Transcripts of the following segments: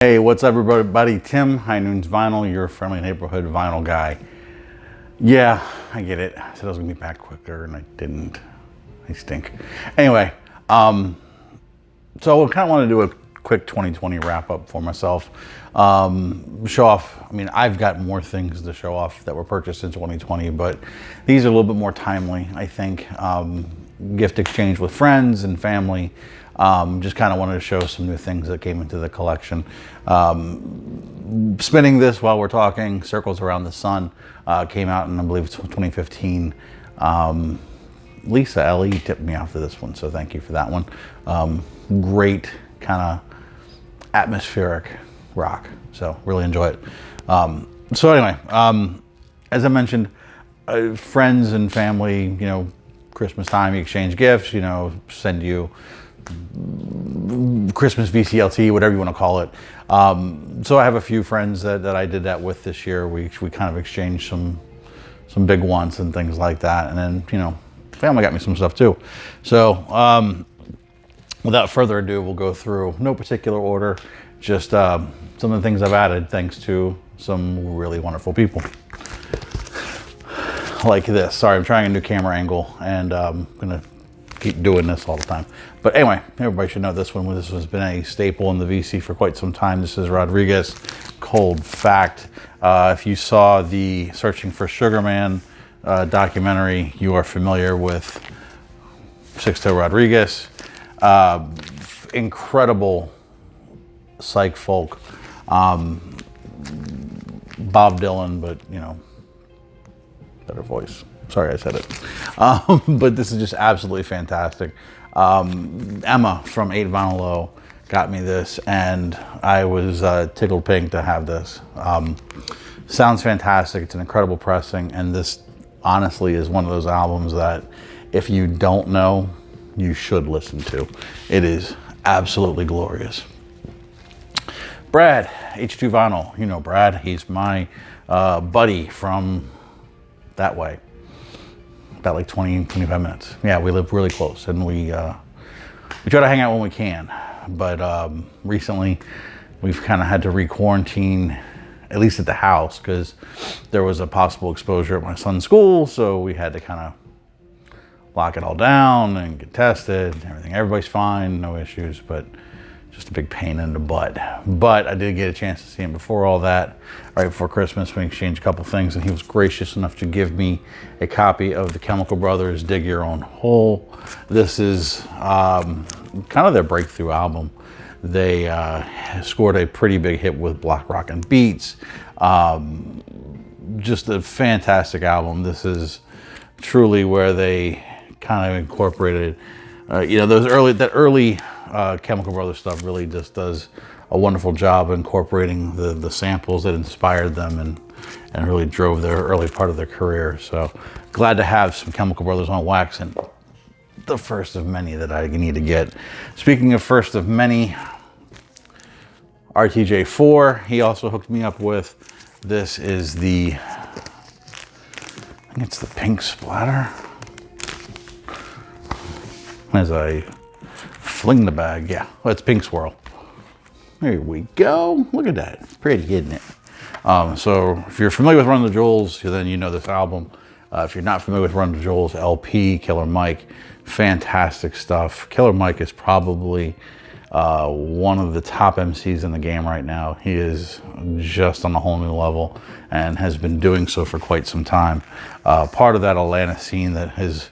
Hey, what's up everybody? Tim, High Noons Vinyl, your friendly neighborhood vinyl guy. Yeah, I get it. I said I was gonna be back quicker and I didn't. I stink. Anyway, so I kind of want to do a quick 2020 wrap up for myself. Show off, I mean, I've got more things to show off that were purchased in 2020, but these are a little bit more timely, I think. Gift exchange with friends and family. Just kind of wanted to show some new things that came into the collection. Spinning this while we're talking, Circles Around the Sun came out in, I believe, 2015. Lisa Ellie tipped me off to this one, so thank you for that one. Great kind of atmospheric rock, so really enjoy it. So anyway, as I mentioned, friends and family, you know, Christmas time, you exchange gifts, you know, send you Christmas VCLT, whatever you want to call it. So I have a few friends that I did that with this year. We kind of exchanged some big ones and things like that. And then, you know, family got me some stuff too. So without further ado, we'll go through no particular order, just some of the things I've added thanks to some really wonderful people. Like this. Sorry, I'm trying a new camera angle and I'm gonna keep doing this all the time. But anyway, everybody should know this one. This has been a staple in the VC for quite some time. This is Rodriguez, Cold Fact. If you saw the Searching for Sugar Man documentary, you are familiar with Sixto Rodriguez. Incredible psych folk. Bob Dylan, but you know, better voice. Sorry I said it. But this is just absolutely fantastic. Emma from 8 Vinyl Low got me this and I was tickled pink to have this. Sounds fantastic. It's an incredible pressing, and this honestly is one of those albums that if you don't know, you should listen to. It is absolutely glorious. Brad, H2 Vinyl. You know Brad. He's my buddy from that way. About like 25 minutes. Yeah, we live really close and we try to hang out when we can. But recently we've kind of had to re-quarantine, at least at the house, because there was a possible exposure at my son's school. So we had to kind of lock it all down and get tested and everything. Everybody's fine, no issues, but just a big pain in the butt. But I did get a chance to see him before all that, right before Christmas. We exchanged a couple things and he was gracious enough to give me a copy of the Chemical Brothers' Dig Your Own Hole. This is kind of their breakthrough album. They scored a pretty big hit with Block Rock and Beats. Just a fantastic album. This is truly where they kind of incorporated, you know, that early Chemical Brothers stuff really just does a wonderful job incorporating the samples that inspired them and really drove their early part of their career. So glad to have some Chemical Brothers on wax, and the first of many that I need to get. Speaking of first of many, RTJ4, he also hooked me up with. This is the, I think it's the Pink Splatter. As I fling the bag, yeah, well, it's Pink Swirl. There we go. Look at that. It's pretty, isn't it? So if you're familiar with Run the Jewels, then you know this album. If you're not familiar with Run the Jewels LP, Killer Mike, fantastic stuff. Killer Mike is probably one of the top MCs in the game right now. He is just on a whole new level and has been doing so for quite some time. Part of that Atlanta scene that has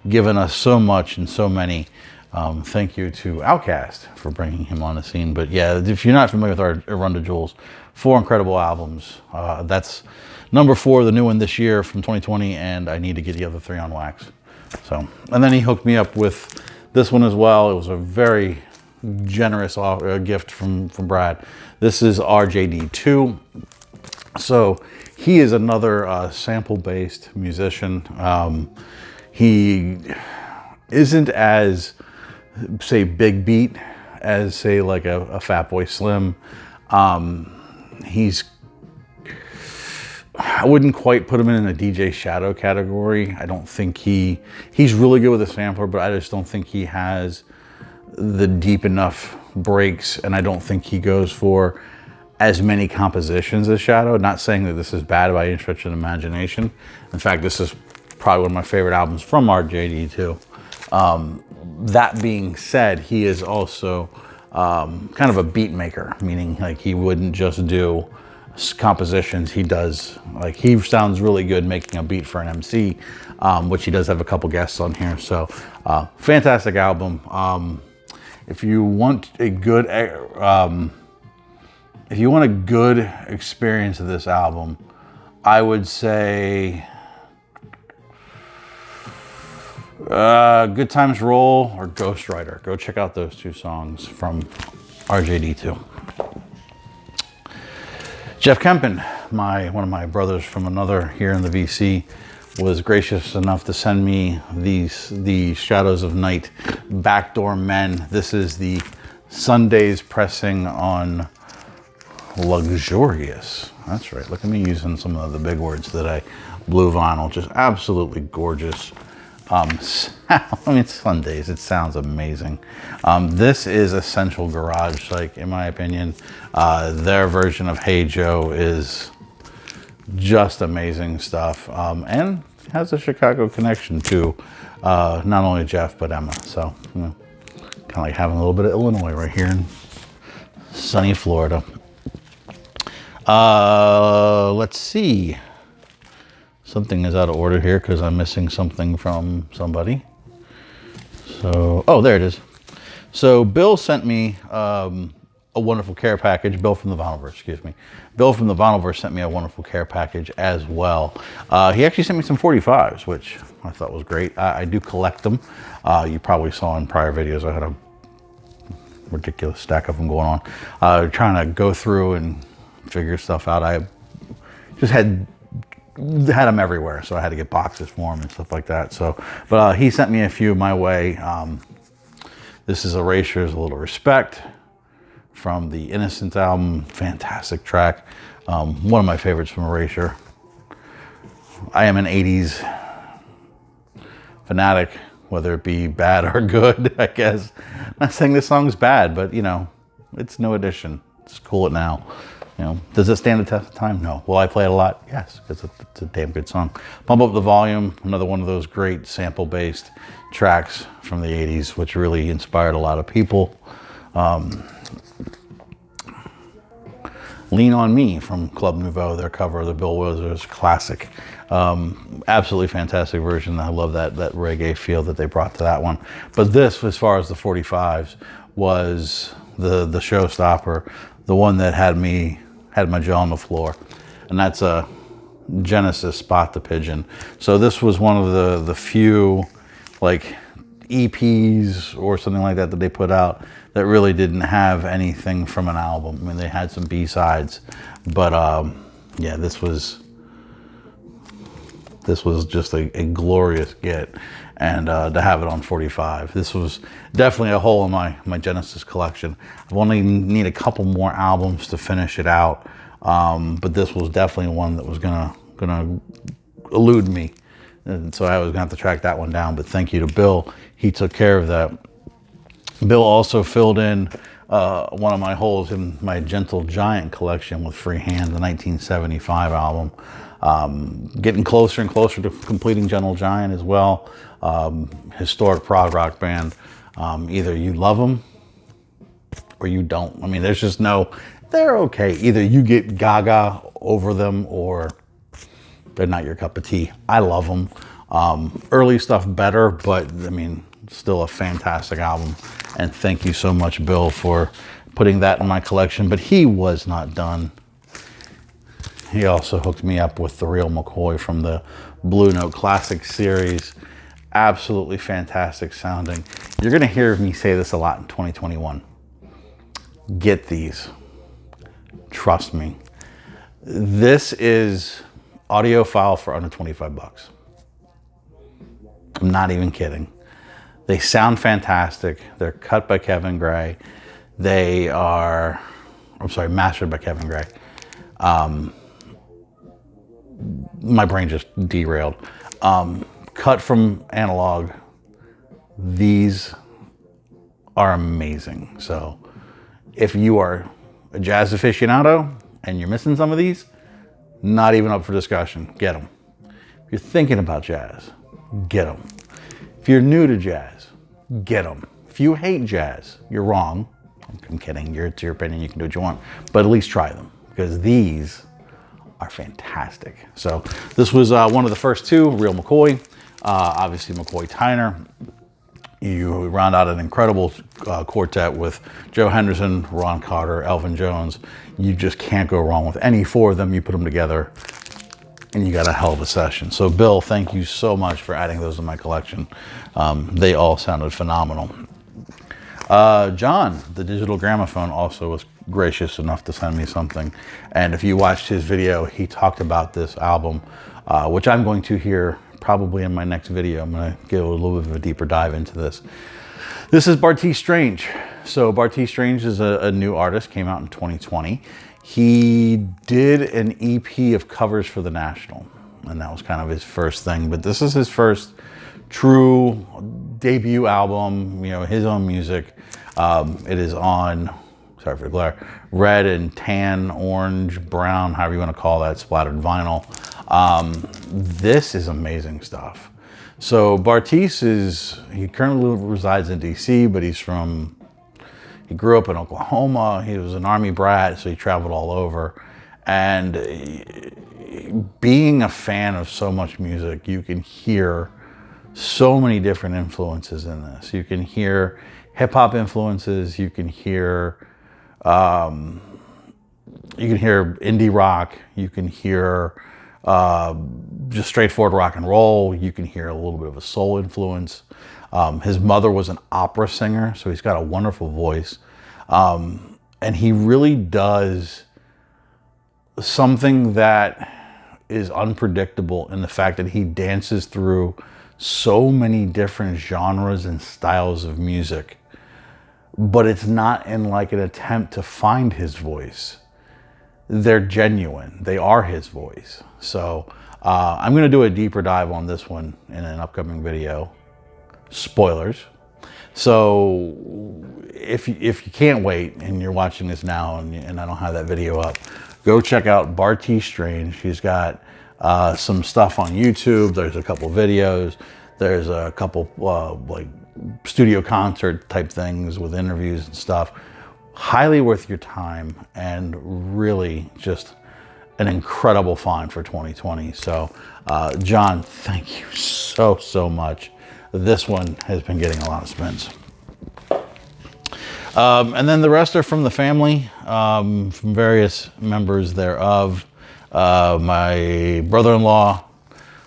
given us so much and so many. Thank you to Outkast for bringing him on the scene. But yeah, if you're not familiar with our Run the Jewels, 4 incredible albums. That's number 4, the new one this year from 2020, and I need to get the other 3 on wax. So, and then he hooked me up with this one as well. It was a very generous gift from Brad. This is RJD2. So he is another sample-based musician. He isn't as, say, big beat as, say, like a Fatboy Slim. I wouldn't quite put him in a DJ Shadow category. I don't think he's really good with a sampler, but I just don't think he has the deep enough breaks, and I don't think he goes for as many compositions as Shadow. Not saying that this is bad by any stretch of the imagination. In fact, this is probably one of my favorite albums from RJD2. That being said, he is also kind of a beat maker, meaning like he wouldn't just do compositions. He does, like, he sounds really good making a beat for an MC, which he does have a couple guests on here. So fantastic album. If you want a good experience of this album, I would say Good Times Roll or Ghostwriter. Go check out those two songs from RJD2. Jeff Kempin, one of my brothers from another here in the VC, was gracious enough to send me the Shadows of Night Backdoor Men. This is the Sunday's pressing on Luxurious. That's right. Look at me using some of the big words today. Blue vinyl, just absolutely gorgeous. I mean, it's Sundays. It sounds amazing. This is essential garage, like, in my opinion. Their version of Hey Joe is just amazing stuff, and has a Chicago connection to not only Jeff but Emma. So, you know, kind of like having a little bit of Illinois right here in sunny Florida. Let's see. Something is out of order here because I'm missing something from somebody. So, oh, there it is. So Bill sent me a wonderful care package. Bill from the Vinylverse, excuse me. Bill from the Vinylverse sent me a wonderful care package as well. He actually sent me some 45s, which I thought was great. I do collect them. You probably saw in prior videos I had a ridiculous stack of them going on. Trying to go through and figure stuff out. I just had them everywhere, so I had to get boxes for them and stuff like that. So, but he sent me a few my way. This is Erasure's A Little Respect from the Innocent album. Fantastic track. One of my favorites from Erasure. I am an 80s fanatic, whether it be bad or good, I guess. I'm not saying this song's bad, but, you know, it's no addition. It's cool it now. You know, does it stand the test of time? No. Will I play it a lot? Yes, because it's a damn good song. Pump Up the Volume, another one of those great sample-based tracks from the 80s, which really inspired a lot of people. Lean on Me from Club Nouveau, their cover of the Bill Withers classic. Absolutely fantastic version. I love that reggae feel that they brought to that one. But this, as far as the 45s, was the showstopper, the one that had my jaw on the floor, and that's a Genesis Spot the Pigeon. So this was one of the few like EPs or something like that they put out that really didn't have anything from an album. I mean, they had some B-sides, but yeah, this was just a glorious get, and to have it on 45. This was definitely a hole in my Genesis collection. I only need a couple more albums to finish it out, but this was definitely one that was gonna elude me, and so I was gonna have to track that one down. But thank you to Bill, he took care of that. Bill also filled in one of my holes in my Gentle Giant collection with Freehand, the 1975 album. Getting closer and closer to completing Gentle Giant as well. Historic prog rock band. Either you love them or you don't. I mean, there's just no, they're okay. Either you get gaga over them or they're not your cup of tea. I love them. Early stuff better, but I mean, still a fantastic album. And thank you so much, Bill, for putting that in my collection. But he was not done. He also hooked me up with the Real McCoy from the Blue Note Classic series. Absolutely fantastic sounding. You're gonna hear me say this a lot in 2021. Get these. Trust me. This is audiophile for under 25 bucks. I'm not even kidding. They sound fantastic. They're cut by Kevin Gray. They are, I'm sorry, mastered by Kevin Gray. My brain just derailed. Cut from analog. These are amazing. So if you are a jazz aficionado and you're missing some of these, not even up for discussion. Get them. If you're thinking about jazz, get them. If you're new to jazz, get them. If you hate jazz, you're wrong. I'm kidding. It's your opinion. You can do what you want. But at least try them, because these are fantastic. So this was one of the first two, Real McCoy. Obviously McCoy Tyner. You round out an incredible quartet with Joe Henderson, Ron Carter, Elvin Jones. You just can't go wrong with any four of them. You put them together and you got a hell of a session. So Bill, thank you so much for adding those to my collection. They all sounded phenomenal. John, the Digital Gramophone, also was gracious enough to send me something. And if you watched his video, he talked about this album, which I'm going to hear probably in my next video. I'm going to give a little bit of a deeper dive into this. This is Bartee Strange. So Bartee Strange is a new artist, came out in 2020. He did an EP of covers for the National, and that was kind of his first thing. But this is his first true debut album, you know, his own music. It is on, sorry for the glare, red and tan, orange, brown, however you want to call that, splattered vinyl. This is amazing stuff. So Bartee he currently resides in DC, but he grew up in Oklahoma. He was an Army brat, so he traveled all over. And being a fan of so much music, you can hear so many different influences in this. You can hear hip hop influences. You can hear indie rock. You can hear just straightforward rock and roll. You can hear a little bit of a soul influence. His mother was an opera singer, so he's got a wonderful voice. And he really does something that is unpredictable in the fact that he dances through so many different genres and styles of music, but it's not in like an attempt to find his voice. They're genuine. They are his voice. So I'm going to do a deeper dive on this one in an upcoming video. Spoilers. So if you can't wait and you're watching this now and I don't have that video up, go check out Bartee Strange. He's got some stuff on YouTube. There's a couple videos. There's a couple like studio concert type things with interviews and stuff. Highly worth your time and really just an incredible find for 2020. So John, thank you so much. This one has been getting a lot of spins. And then the rest are from the family, from various members thereof. My brother-in-law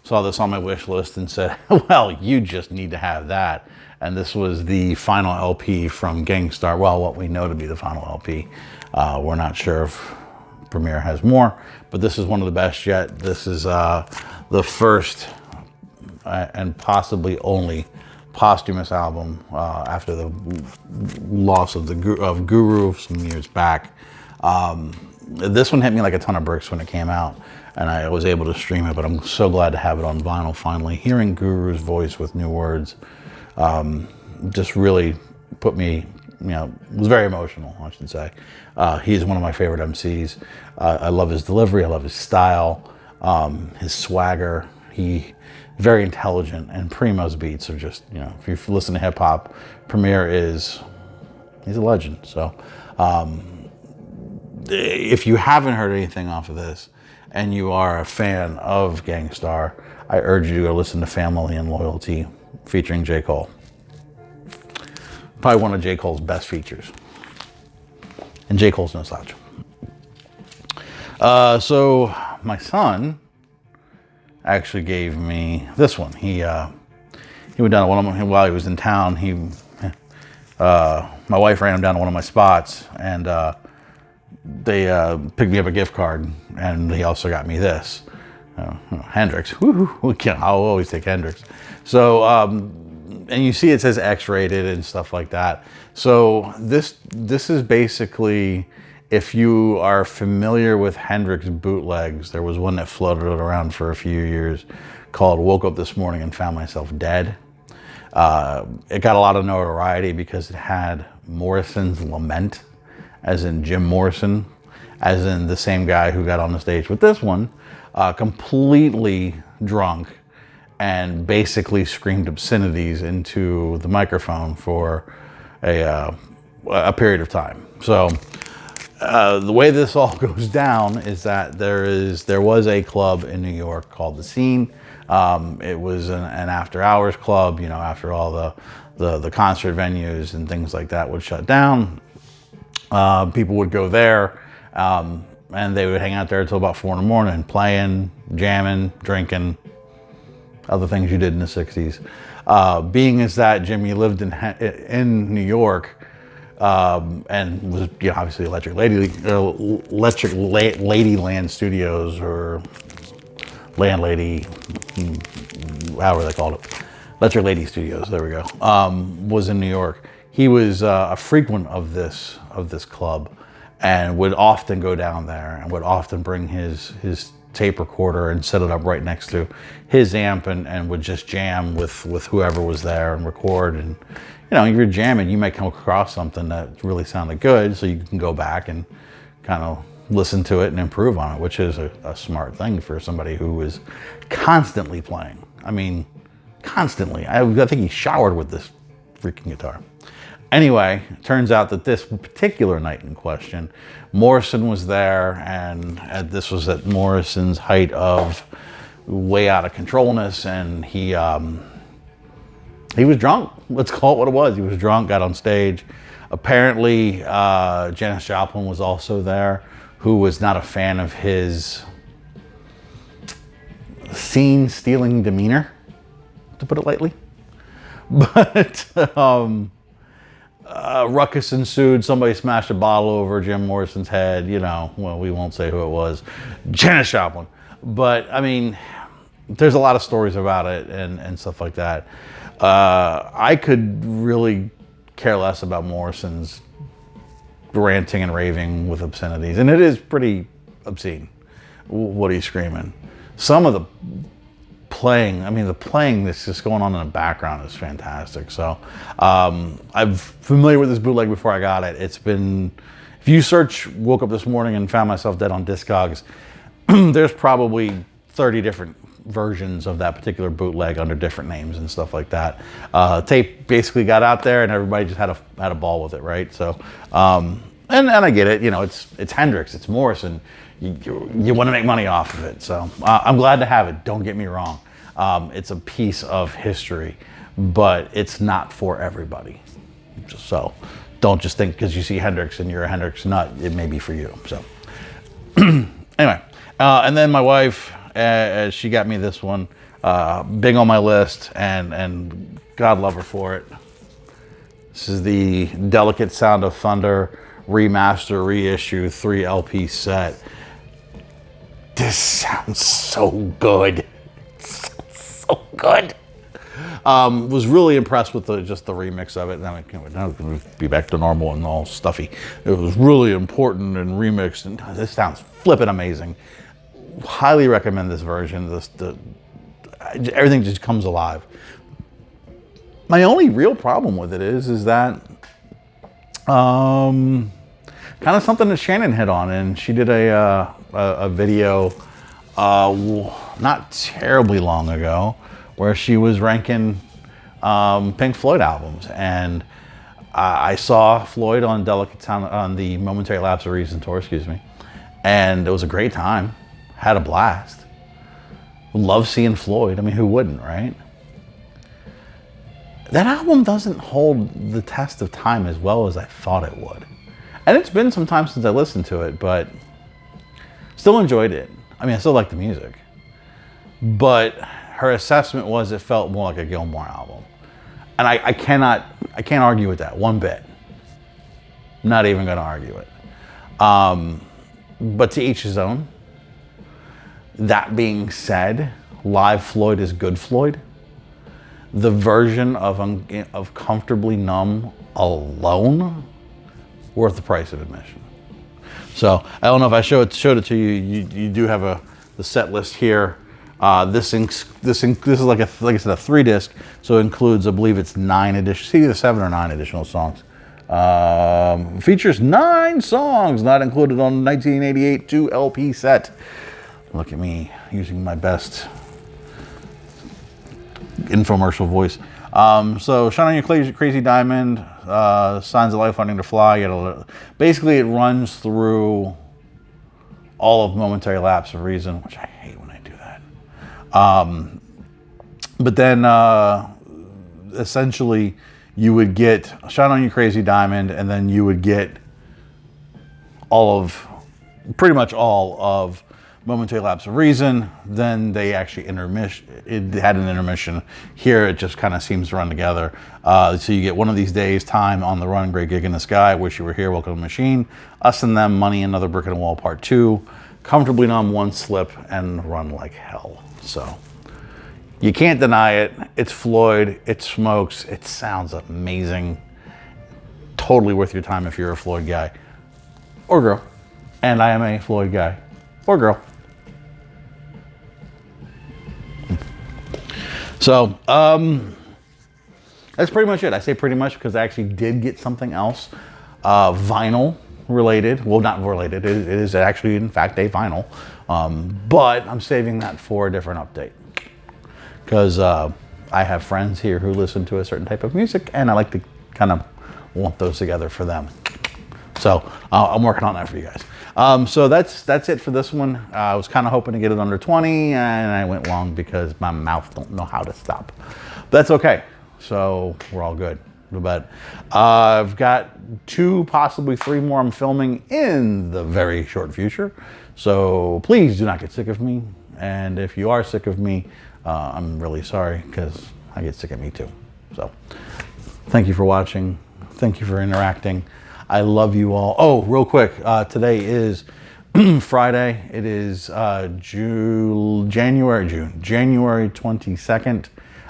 saw this on my wish list and said, well, you just need to have that. And this was the final LP from Gang Starr. Well, what we know to be the final LP. We're not sure if Premier has more, but this is one of the best yet. This is the first and possibly only posthumous album after the loss of Guru some years back. This one hit me like a ton of bricks when it came out, and I was able to stream it, but I'm so glad to have it on vinyl finally. Hearing Guru's voice with new words just really put me, was very emotional, I should say. He's one of my favorite MCs. I love his delivery, I love his style, his swagger. Very intelligent, and Primo's beats are just, if you listen to hip hop, Premier he's a legend. So if you haven't heard anything off of this and you are a fan of Gang Starr, I urge you to go listen to Family and Loyalty featuring J. Cole. Probably one of J. Cole's best features. And J. Cole's no slouch. So my son actually gave me this one. He went down to one of them while he was in town. My wife ran him down to one of my spots, and they picked me up a gift card, and he also got me this. Hendrix. I'll always take Hendrix. So, and you see it says X-rated and stuff like that. So this is basically, if you are familiar with Hendrix bootlegs, there was one that floated around for a few years called Woke Up This Morning and Found Myself Dead. It got a lot of notoriety because it had Morrison's Lament as in Jim Morrison, as in the same guy who got on the stage with this one, completely drunk and basically screamed obscenities into the microphone for a period of time. So the way this all goes down is that there was a club in New York called The Scene. It was an after hours club, you know, after all the concert venues and things like that would shut down. People would go there, and they would hang out there until about 4 in the morning, playing, jamming, drinking, other things you did in the 60s. Being as that Jimmy lived in New York, and was, you know, obviously Electric Ladyland Studios, or Landlady, however they called it, Electric Lady Studios, there we go, was in New York. He was a frequent of this club, and would often go down there and would often bring his tape recorder and set it up right next to his amp, and would just jam with whoever was there and record. And you know, if you're jamming, you might come across something that really sounded good, so you can go back and kind of listen to it and improve on it, which is a smart thing for somebody who was constantly playing. I mean, constantly. I think he showered with this freaking guitar. Anyway, turns out that this particular night in question, Morrison was there, and this was at Morrison's height of way out of controlness, and he was drunk. Let's call it what it was. He was drunk, got on stage. Apparently, Janis Joplin was also there, who was not a fan of his scene-stealing demeanor, to put it lightly. But ruckus ensued. Somebody smashed a bottle over Jim Morrison's head. You know, well, we won't say who it was. Janis Joplin. But, I mean, there's a lot of stories about it and stuff like that. I could really care less about Morrison's ranting and raving with obscenities. And it is pretty obscene what he's screaming. Some of the playing, I mean, the playing that's just going on in the background is fantastic. So I'm familiar with this bootleg before I got it. It's been, if you search, woke up this morning and found myself dead on Discogs, there's probably 30 different versions of that particular bootleg under different names and stuff like that. Tape basically got out there and everybody just had a ball with it, right? So, and I get it, you know, it's Hendrix, it's Morrison. You want to make money off of it. So I'm glad to have it, don't get me wrong. It's a piece of history, but it's not for everybody. So don't just think because you see Hendrix and you're a Hendrix nut, it may be for you. So anyway, and then my wife, she got me this one, big on my list, and God love her for it. This is the Delicate Sound of Thunder Remaster Reissue 3 LP set. This sounds so good. It sounds so good. Was really impressed with just the remix of it. Now it's going to be back to normal and all stuffy. It was really important and remixed, and this sounds flippin' amazing. Highly recommend this version. Everything just comes alive. My only real problem with it is that kind of something that Shannon hit on, and she did a video not terribly long ago where she was ranking Pink Floyd albums, and I saw Floyd on Delicate Sound on the Momentary Lapse of Reason tour, excuse me, and it was a great time. Had a blast. Love seeing Floyd. I mean, who wouldn't, right? That album doesn't hold the test of time as well as I thought it would. And it's been some time since I listened to it, but still enjoyed it. I mean, I still like the music. But her assessment was it felt more like a Gilmore album. And I can't argue with that one bit. Not even gonna argue it. But to each his own. That being said, live Floyd is good Floyd. The version of Comfortably Numb alone, worth the price of admission. So I don't know if I showed it to you. You do have the set list here. This is like I said, a 3-disc, so it includes, I believe it's 9 additional, either 7 or 9 additional songs. Features 9 songs not included on 1988 2 LP set. Look at me using my best infomercial voice. So Shine On Your Crazy Diamond, Signs of Life, Learning to Fly. Basically, it runs through all of Momentary Lapse of Reason, which I hate when I do that. But then essentially you would get Shine On You Crazy Diamond, and then you would get pretty much all of Momentary Lapse of Reason. Then they actually it had an intermission. Here it just kind of seems to run together. So you get One of These Days, Time, On the Run, Great Gig in the Sky, Wish You Were Here, Welcome to the Machine, Us and Them, Money, Another Brick in the Wall Part 2, Comfortably Numb, One Slip, and Run Like Hell. So you can't deny it. It's Floyd. It smokes. It sounds amazing. Totally worth your time if you're a Floyd guy or girl. And I am a Floyd guy or girl. So that's pretty much it. I say pretty much because I actually did get something else vinyl related. Well, not related. It is actually, in fact, a vinyl. But I'm saving that for a different update. Because I have friends here who listen to a certain type of music, and I like to kind of lump those together for them. So I'm working on that for you guys. So that's it for this one. I was kind of hoping to get it under 20, and I went long because my mouth don't know how to stop. But that's okay. So we're all good. But I've got 2, possibly 3 more I'm filming in the very short future. So please do not get sick of me. And if you are sick of me, I'm really sorry, because I get sick of me too. So thank you for watching. Thank you for interacting. I love you all. Oh, real quick, today is Friday. It is January 22nd.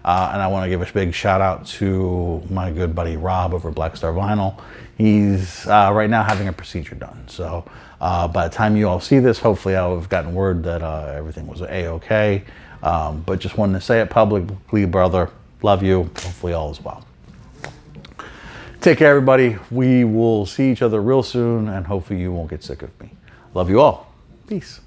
And I want to give a big shout out to my good buddy Rob over at Black Star Vinyl. He's right now having a procedure done. So by the time you all see this, hopefully I'll have gotten word that everything was A-okay. But just wanted to say it publicly, brother. Love you. Hopefully all is well. Take care, everybody. We will see each other real soon, and hopefully you won't get sick of me. Love you all. Peace.